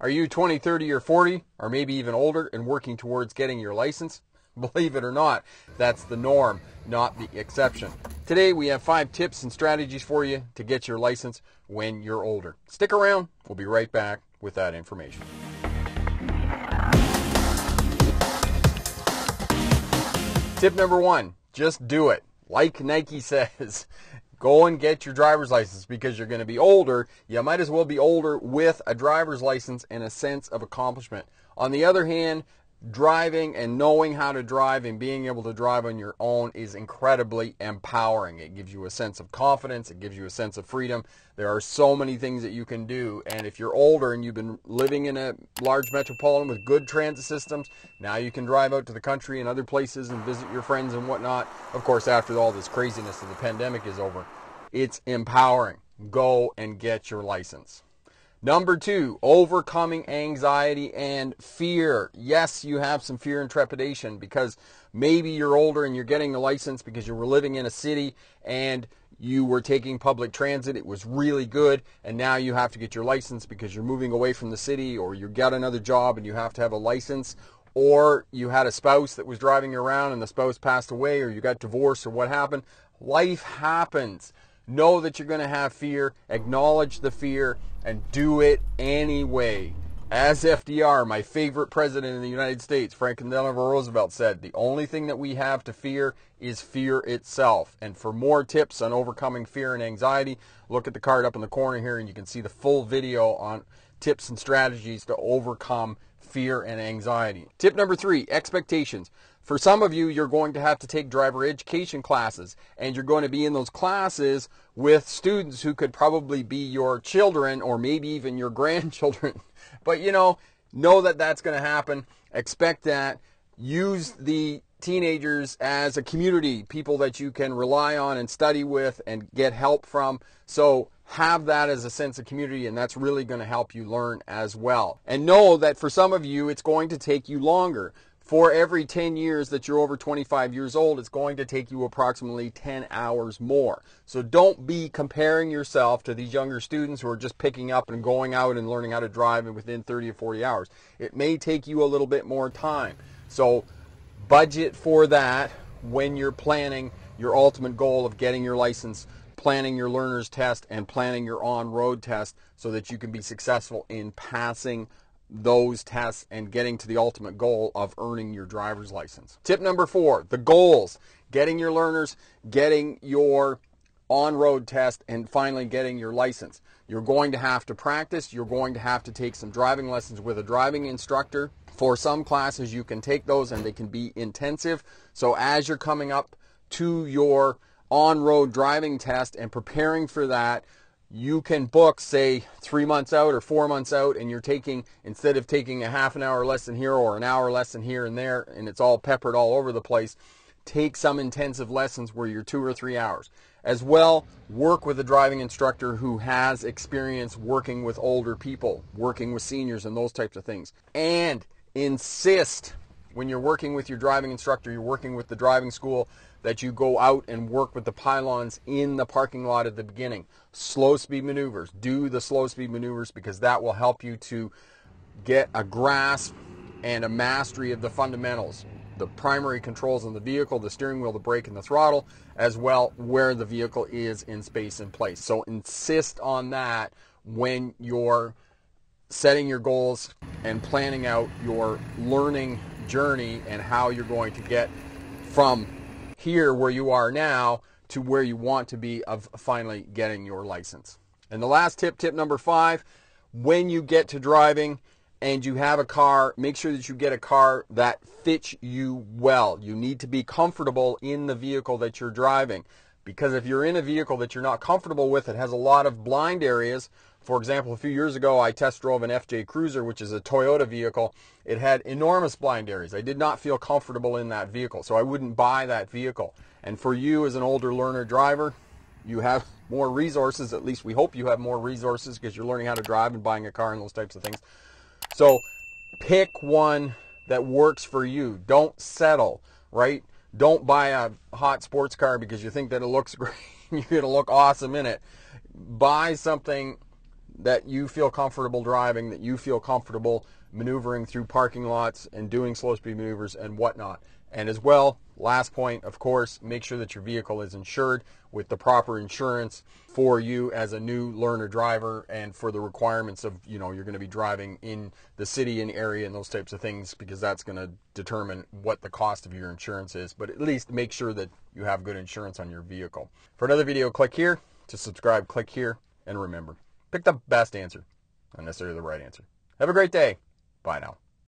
Are you 20, 30, or 40, or maybe even older and working towards getting your license? Believe it or not, that's the norm, not the exception. Today we have 5 tips and strategies for you to get your license when you're older. Stick around, we'll be right back with that information. Tip number 1, just do it. Like Nike says, go and get your driver's license because you're going to be older. You might as well be older with a driver's license and a sense of accomplishment. On the other hand, driving and knowing how to drive and being able to drive on your own is incredibly empowering. It gives you a sense of confidence. It gives you a sense of freedom. There are so many things that you can do. And if you're older and you've been living in a large metropolitan with good transit systems, now you can drive out to the country and other places and visit your friends and whatnot. Of course, after all this craziness of the pandemic is over, it's empowering. Go and get your license. Number 2, overcoming anxiety and fear. Yes, you have some fear and trepidation because maybe you're older and you're getting a license because you were living in a city and you were taking public transit. It was really good, and now you have to get your license because you're moving away from the city, or you got another job and you have to have a license, or you had a spouse that was driving you around and the spouse passed away, or you got divorced, or what happened. Life happens. Know that you're going to have fear, acknowledge the fear, and do it anyway. As FDR, my favorite president in the United States, Franklin Delano Roosevelt, said, the only thing that we have to fear is fear itself. And for more tips on overcoming fear and anxiety, look at the card up in the corner here and you can see the full video on tips and strategies to overcome fear and anxiety. Tip number 3, expectations. For some of you, you're going to have to take driver education classes, and you're going to be in those classes with students who could probably be your children or maybe even your grandchildren. But know that that's going to happen. Expect that. Use the teenagers as a community, people that you can rely on and study with and get help from. So have that as a sense of community, and that's really going to help you learn as well. And know that for some of you, it's going to take you longer. For every 10 years that you're over 25 years old, it's going to take you approximately 10 hours more. So don't be comparing yourself to these younger students who are just picking up and going out and learning how to drive within 30 or 40 hours. It may take you a little bit more time. So budget for that when you're planning your ultimate goal of getting your license, planning your learner's test, and planning your on-road test so that you can be successful in passing those tests and getting to the ultimate goal of earning your driver's license. Tip number 4, the goals. Getting your learners, getting your on-road test, and finally getting your license. You're going to have to practice. You're going to have to take some driving lessons with a driving instructor. For some classes, you can take those and they can be intensive. So as you're coming up to your on-road driving test and preparing for that, you can book, say, 3 months out or 4 months out, and you're taking, instead of taking a half an hour lesson here or an hour lesson here and there, and it's all peppered all over the place, take some intensive lessons where you're 2 or 3 hours. As well, work with a driving instructor who has experience working with older people, working with seniors and those types of things. And insist, when you're working with your driving instructor, you're working with the driving school, that you go out and work with the pylons in the parking lot at the beginning. Slow speed maneuvers. Do the slow speed maneuvers because that will help you to get a grasp and a mastery of the fundamentals. The primary controls on the vehicle, the steering wheel, the brake, and the throttle, as well where the vehicle is in space and place. So insist on that when you're setting your goals and planning out your learning journey and how you're going to get from here where you are now to where you want to be of finally getting your license. And the last tip, tip number 5, when you get to driving and you have a car, make sure that you get a car that fits you well. You need to be comfortable in the vehicle that you're driving, because if you're in a vehicle that you're not comfortable with, it has a lot of blind areas. For example, a few years ago, I test drove an FJ Cruiser, which is a Toyota vehicle. It had enormous blind areas. I did not feel comfortable in that vehicle, so I wouldn't buy that vehicle. And for you as an older learner driver, you have more resources. At least we hope you have more resources because you're learning how to drive and buying a car and those types of things. So pick one that works for you. Don't settle, right? Don't buy a hot sports car because you think that it looks great. You're going to look awesome in it. Buy something that you feel comfortable driving, that you feel comfortable maneuvering through parking lots and doing slow speed maneuvers and whatnot. And as well, last point, of course, make sure that your vehicle is insured with the proper insurance for you as a new learner driver and for the requirements of, you're going to be driving in the city and area and those types of things, because that's going to determine what the cost of your insurance is. But at least make sure that you have good insurance on your vehicle. For another video, click here. To subscribe, click here. And remember, pick the best answer, not necessarily the right answer. Have a great day. Bye now.